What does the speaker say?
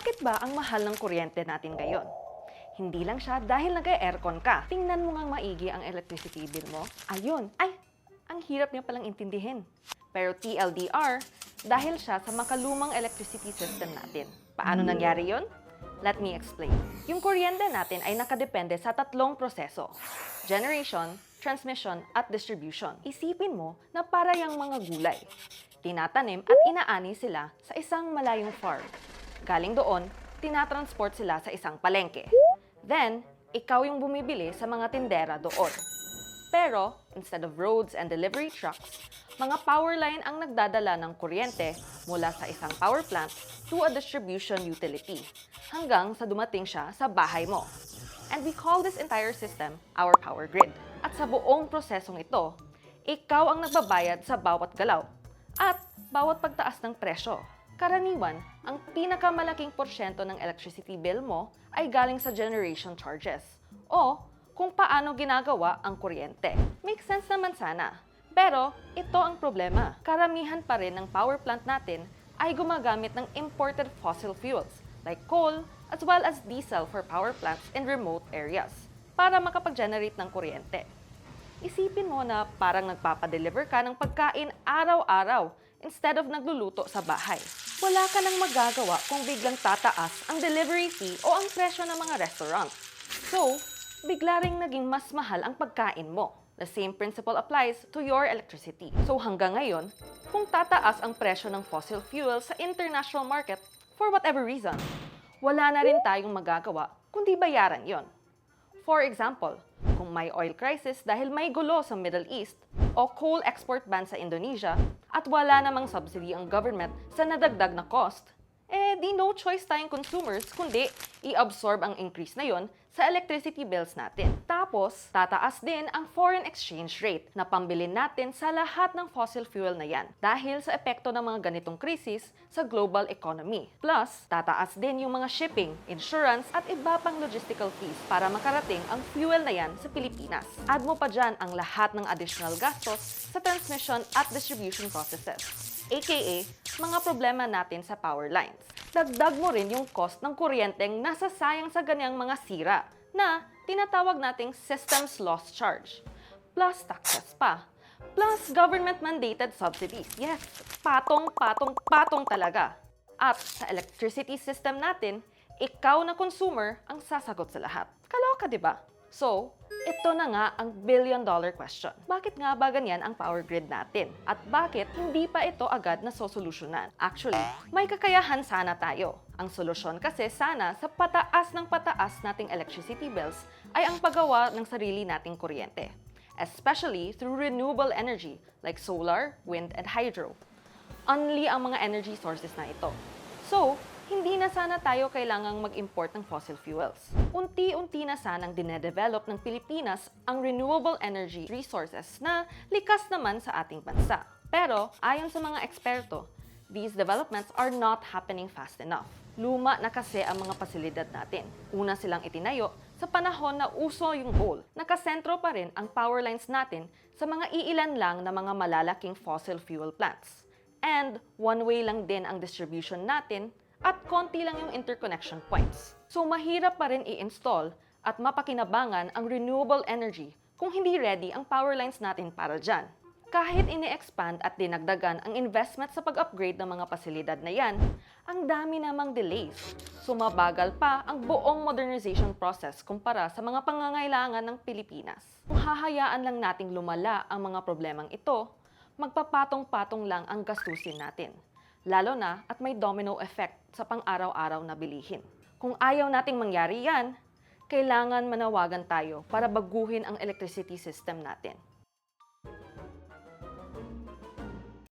Bakit ba ang mahal ng kuryente natin ngayon? Hindi lang siya dahil nag-aircon ka. Tingnan mo ngang maigi ang electricity bill mo. Ayun, ang hirap niya palang intindihin. Pero TLDR, dahil siya sa makalumang electricity system natin. Paano nangyari yon? Let me explain. Yung kuryente natin ay nakadepende sa tatlong proseso: generation, transmission, at distribution. Isipin mo na para yung mga gulay. Tinatanim at inaani sila sa isang malayong farm. Galing doon, tinatransport sila sa isang palengke. Then, ikaw yung bumibili sa mga tindera doon. Pero, instead of roads and delivery trucks, mga power line ang nagdadala ng kuryente mula sa isang power plant to a distribution utility hanggang sa dumating siya sa bahay mo. And we call this entire system our power grid. At sa buong prosesong ito, ikaw ang nagbabayad sa bawat galaw at bawat pagtaas ng presyo. Karaniwan, ang pinakamalaking porsyento ng electricity bill mo ay galing sa generation charges o kung paano ginagawa ang kuryente. Make sense naman sana. Pero ito ang problema. Karamihan pa rin ng power plant natin ay gumagamit ng imported fossil fuels like coal as well as diesel for power plants in remote areas para makapag-generate ng kuryente. Isipin mo na parang nagpapadeliver ka ng pagkain araw-araw instead of nagluluto sa bahay. Wala ka nang magagawa kung biglang tataas ang delivery fee o ang presyo ng mga restaurant. So, bigla ring naging mas mahal ang pagkain mo. The same principle applies to your electricity. So hanggang ngayon, kung tataas ang presyo ng fossil fuel sa international market for whatever reason, wala na rin tayong magagawa kundi bayaran yon. For example, kung may oil crisis dahil may gulo sa Middle East o coal export ban sa Indonesia at wala namang subsidy ang government sa nadagdag na cost, di no choice tayong consumers kundi i-absorb ang increase na yon sa electricity bills natin. Tapos, tataas din ang foreign exchange rate na pambilin natin sa lahat ng fossil fuel na yan dahil sa epekto ng mga ganitong krisis sa global economy. Plus, tataas din yung mga shipping, insurance at iba pang logistical fees para makarating ang fuel na yan sa Pilipinas. Add mo pa dyan ang lahat ng additional gastos sa transmission at distribution processes, aka mga problema natin sa power lines. Dagdag mo rin yung cost ng kuryenteng nasasayang sa ganyang mga sira na tinatawag nating systems loss charge. Plus taxes pa. Plus government-mandated subsidies. Yes, patong talaga. At sa electricity system natin, ikaw na consumer ang sasagot sa lahat. Kaloka, di ba? So, ito na nga ang billion-dollar question. Bakit nga ba ganyan ang power grid natin? At bakit hindi pa ito agad na sosolusyonan? Actually, may kakayahan sana tayo. Ang solusyon kasi sana sa pataas ng pataas nating electricity bills ay ang paggawa ng sarili nating kuryente. Especially through renewable energy like solar, wind, and hydro. Only ang mga energy sources na ito. So, hindi na sana tayo kailangang mag-import ng fossil fuels. Unti-unti na sanang dinedevelop ng Pilipinas ang renewable energy resources na likas naman sa ating bansa. Pero, ayon sa mga eksperto, these developments are not happening fast enough. Luma na kasi ang mga pasilidad natin. Una silang itinayo sa panahon na uso yung coal. Nakasentro pa rin ang power lines natin sa mga iilan lang na mga malalaking fossil fuel plants. And one-way lang din ang distribution natin at konti lang yung interconnection points. So mahirap pa rin i-install at mapakinabangan ang renewable energy kung hindi ready ang power lines natin para dyan. Kahit ini-expand at dinagdagan ang investment sa pag-upgrade ng mga pasilidad na yan, ang dami namang delays. Sumabagal pa ang buong modernization process kumpara sa mga pangangailangan ng Pilipinas. Kung hahayaan lang nating lumala ang mga problemang ito, magpapatong-patong lang ang gastusin natin. Lalo na at may domino effect sa pang-araw-araw na bilihin. Kung ayaw nating mangyari yan, kailangan manawagan tayo para baguhin ang electricity system natin.